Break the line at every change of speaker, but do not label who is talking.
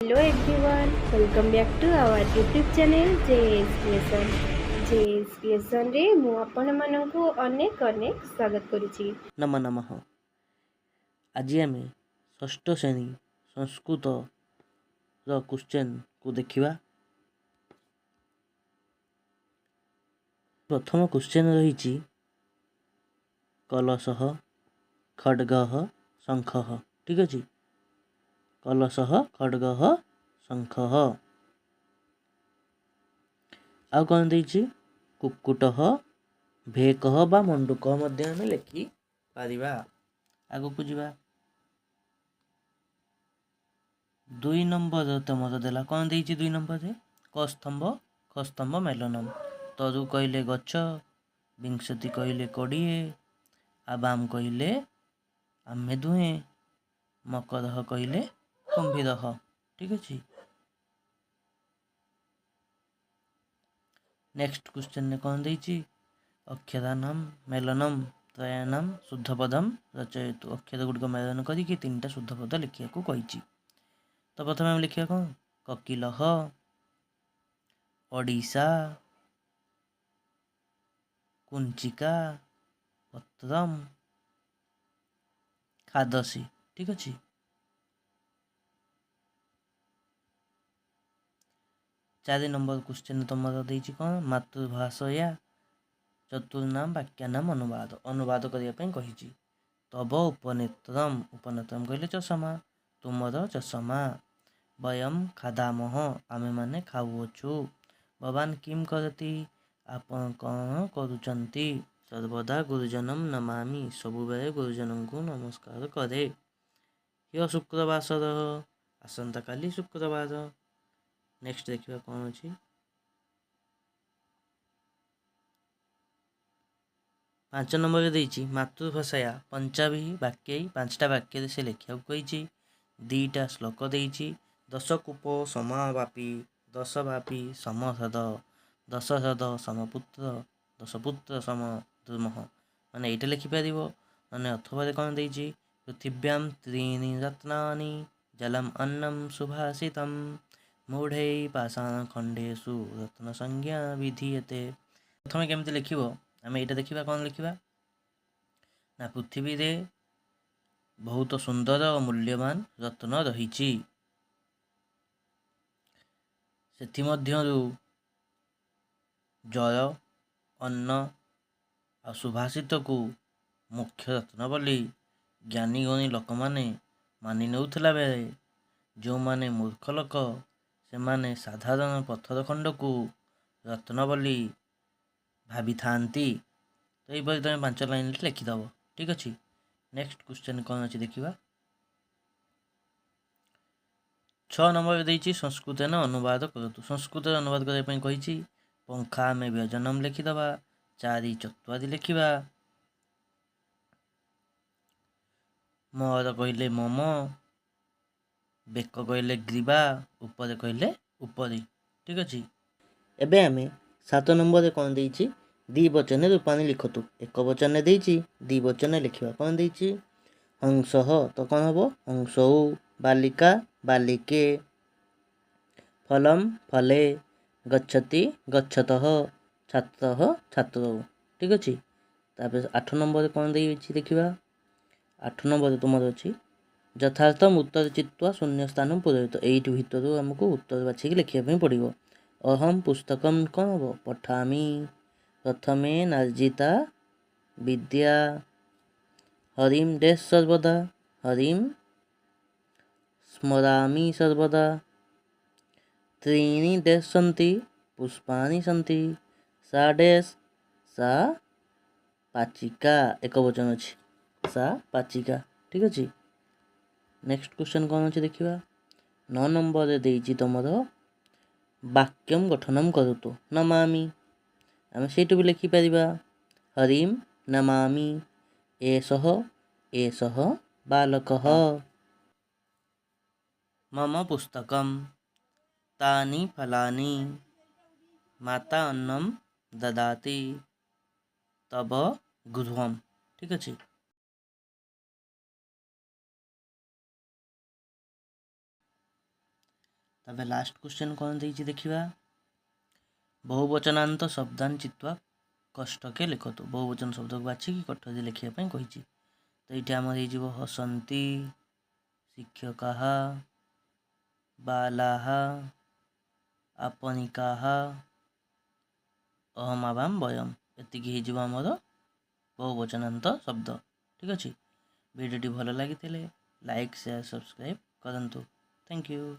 Hello everyone, welcome back to our YouTube channel JS Lesson. JS Lesson रे ମୁଁ ଆପଣମାନଙ୍କୁ ଅନେକ ସ୍ୱାଗତ କରୁଛି।
ନମ ନମଃ। ଆଜି ଆମେ ଷଷ୍ଠ ଶ୍ରେଣୀ ସଂସ୍କୃତର କ୍ୱେଶ୍ଚନକୁ ଦେଖିବା। ପ୍ରଥମ କ୍ୱେଶ୍ଚନ ରହିଛି କଲଶଃ ଖଡ୍ଗଃ ଶଙ୍ଖଃ। ଠିକ୍ ଅଛି, କଲଶଃ ଖଡ୍ଗଃ ଶଙ୍ଖଃ। ଆଉ କ'ଣ ଦେଇଛି? କୁକୁଟଃ ଭେକଃ ବା ମଣ୍ଡୁକ ମଧ୍ୟ ଆମେ ଲେଖିପାରିବା। ଆଗକୁ ଯିବା। 2 ନମ୍ବର ତମର ଦେଲା କ'ଣ ଦେଇଛି? 2 ନମ୍ବରରେ କସ୍ତମ୍ଭ ଖସ୍ତମ୍ଭ ମେଲନମ୍। ତରୁ କହିଲେ ଗଛ, ବିଂଶତି କହିଲେ 20, ଆବାମ କହିଲେ ଆମେ ଦୁହେଁ, ମକରଃ କହିଲେ କୁମ୍ଭୀରଃ। ଠିକ୍ ଅଛି। ନେକ୍ସଟ କ୍ୱେଶ୍ଚନରେ କ'ଣ ଦେଇଛି? ଅକ୍ଷରାନାମ୍ ମେଲନମ୍ ତ୍ରୟାନାମ୍ ଶୁଦ୍ଧପଦମ୍ ରଚୟତୁ। ଅକ୍ଷର ଗୁଡ଼ିକ ମେଳନ କରିକି 3ଟା ଶୁଦ୍ଧ ପଦ ଲେଖିବାକୁ କହିଛି। ତ ପ୍ରଥମେ ଆମେ ଲେଖିବା କ'ଣ? କକିଲଃ, ଓଡ଼ିଶା, କୁଞ୍ଚିକା, ପତ୍ରମ୍, ଖାଦସି। ଠିକ୍ ଅଛି। ଚାରି ନମ୍ବର କ୍ୱେଶ୍ଚନ ତମର ଦେଇଛି କ'ଣ? ମାତୃଭାଷୟା ଚତୁର୍ନାମ ବାକ୍ୟାନାମ ଅନୁବାଦ। ଅନୁବାଦ କରିବା ପାଇଁ କହିଛି। ତବ ଉପନେତ୍ରମ୍, ଉପନେତ୍ରମ୍ କହିଲେ ଚଷମା, ତୁମର ଚଷମା। ବୟମ୍ ଖାଦାମଃ, ଆମେମାନେ ଖାଉଅଛୁ। ଭବାନ କିମ୍ କରତି, ଆପଣ କ'ଣ କରୁଛନ୍ତି? ସର୍ବଦା ଗୁରୁଜନମ୍ ନମାମି, ସବୁବେଳେ ଗୁରୁଜନଙ୍କୁ ନମସ୍କାର କରେ। ହ୍ୟ ଶୁକ୍ରବାସରଃ, ଆସନ୍ତାକାଲି ଶୁକ୍ରବାର। ନେକ୍ସଟ ଦେଖିବା କ'ଣ ଅଛି। 5 ନମ୍ବରରେ ଦେଇଛି ମାତୃଭାଷାୟା ପଞ୍ଚାଭିଃ ବାକ୍ୟୈ, 5ଟା ବାକ୍ୟରେ ସେ ଲେଖିବାକୁ କହିଛି। 2ଟା ଶ୍ଲୋକ ଦେଇଛି। ଦଶକୂପ ସମାବାପି, ଦଶବାପି ସମହ୍ରଦ, ଦଶହ୍ରଦ ସମପୁତ୍ର, ଦଶପୁତ୍ର ସମ ଦ୍ରୁମଃ। ମାନେ ଏଇଟା ଲେଖିପାରିବ। ମାନେ ଅଥବାରେ କ'ଣ ଦେଇଛି? ପୃଥିବ୍ୟାମ୍ ତ୍ରୀଣି ରତ୍ନାନି, ଜଲମ୍ ଅନ୍ନମ୍ ସୁଭାଷିତମ୍, ମୂଢ଼ୈ ପାଷାଣ ଖଣ୍ଡେଷୁ ରତ୍ନ ସଂଜ୍ଞା ବିଧୀୟତେ। ପ୍ରଥମେ କେମିତି ଲେଖିବ ଆମେ ଏଇଟା ଦେଖିବା। କ'ଣ ଲେଖିବା ନା, ପୃଥିବୀରେ ବହୁତ ସୁନ୍ଦର ଓ ମୂଲ୍ୟବାନ ରତ୍ନ ରହିଛି, ସେଥିମଧ୍ୟରୁ ଜଳ, ଅନ୍ନ ଆଉ ସୁଭାଷିତକୁ ମୁଖ୍ୟ ରତ୍ନ ବୋଲି ଜ୍ଞାନୀ ଗୁଣୀ ଲୋକମାନେ ମାନି ନେଉଥିଲା ବେଳେ ଯେଉଁମାନେ ମୂର୍ଖ ଲୋକ ସେମାନେ ସାଧାରଣ ପଥର ଖଣ୍ଡକୁ ରତ୍ନ ବୋଲି ଭାବିଥାନ୍ତି। ତ ଏଇପରି ତୁମେ 5 ଲାଇନରେ ଲେଖିଦେବ। ଠିକ୍ ଅଛି। ନେକ୍ସଟ କ୍ୱେଶ୍ଚନ କ'ଣ ଅଛି ଦେଖିବା। 6 ନମ୍ବରରେ ଦେଇଛି ସଂସ୍କୃତେନ ଅନୁବାଦ କରନ୍ତୁ। ସଂସ୍କୃତରେ ଅନୁବାଦ କରିବା ପାଇଁ କହିଛି। ପଙ୍ଖା ଆମେ ବ୍ୟଜନମ୍ ଲେଖିଦେବା। 4 ଚତ୍ୱାରୀ ଲେଖିବା। ମର କହିଲେ ମମ, ବେକ କହିଲେ ଗ୍ରୀବା, ଉପରେ କହିଲେ ଉପରି। ଠିକ୍ ଅଛି। ଏବେ ଆମେ 7 ନମ୍ବରରେ କ'ଣ ଦେଇଛି? ଦ୍ୱିବଚନରେ ରୂପାଣି ଲିଖନ୍ତୁ। ଏକ ବଚନରେ ଦେଇଛି, ଦ୍ୱିବଚନରେ ଲେଖିବା। କ'ଣ ଦେଇଛି? ହଂସଃ, ତ କ'ଣ ହେବ? ହଂସୌ। ବାଲିକା ବାଲିକେ, ଫଲମ୍ ଫଲେ, ଗଚ୍ଛତି ଗଚ୍ଛତଃ, ଛାତ୍ରଃ ଛାତ୍ରୌ। ଠିକ୍ ଅଛି। ତାପରେ 8 ନମ୍ବରରେ କ'ଣ ଦେଇଛି ଦେଖିବା। 8 ନମ୍ବରରେ ତୁମର ଅଛି ଯଥାର୍ଥମ୍ ଉତ୍ତର ଚିତ୍ତ୍ୱା ଶୂନ୍ୟସ୍ଥାନମ୍ ପୂରୟତ। ଏଇଠି ଭିତରୁ ଆମକୁ ଉତ୍ତର ବାଛିକି ଲେଖିବା ପାଇଁ ପଡ଼ିବ। ଅହମ୍ ପୁସ୍ତକମ୍ କ'ଣ ହେବ? ପଠାମି। ପ୍ରଥମେ ନାର୍ଜିତା ବିଦ୍ୟା, ହରିମ୍ ଡେସ୍ ସର୍ବଦା, ହରିମ୍ ସ୍ମରାମି ସର୍ବଦା। ତ୍ରୀଣି ଡେସ୍ ସନ୍ତି, ପୁଷ୍ପାଣି ସନ୍ତି, ସା ଡେସ୍, ସା ପାଚିକା। ଏକ ବଚନ ଅଛି, ସା ପାଚିକା। ଠିକ୍ ଅଛି। ନେକ୍ସଟ କ୍ୱେଶ୍ଚନ କ'ଣ ଅଛି ଦେଖିବା। 9 ନମ୍ବରରେ ଦେଇଛି ତମର ବାକ୍ୟମ୍ ଗଠନମ୍ କରତୁ। ନମାମି, ଆମେ ସେଇଠୁ ବି ଲେଖିପାରିବା। ହରିମ୍ ନମାମି, ଏଷଃ ଏଷଃ ବାଲକଃ, ମମ ପୁସ୍ତକମ୍, ତାନି ଫଲାନି, ମାତା ଅନ୍ନମ୍ ଦଦାତି, ତବ ଗୃହମ୍। ଠିକ୍ ଅଛି। तबे लास्ट क्वेश्चन कौन देइछि देखिबा। बहुवचनांत शब्दान चित्वा कष्टके लिखतु। बहुवचन शब्द को बाछी कष्ट दे लिखिया पई कहिछि। तो ये आमर हो हसंती, शिक्षकाः, बालाः, आपनिकाः, अहमावां वयम। एतिकी हो आमर बहुवचनांत शब्द। ठीक अच्छे। वीडियोटी भल लगी लाइक शेयर सब्सक्राइब करंतु। Thank you.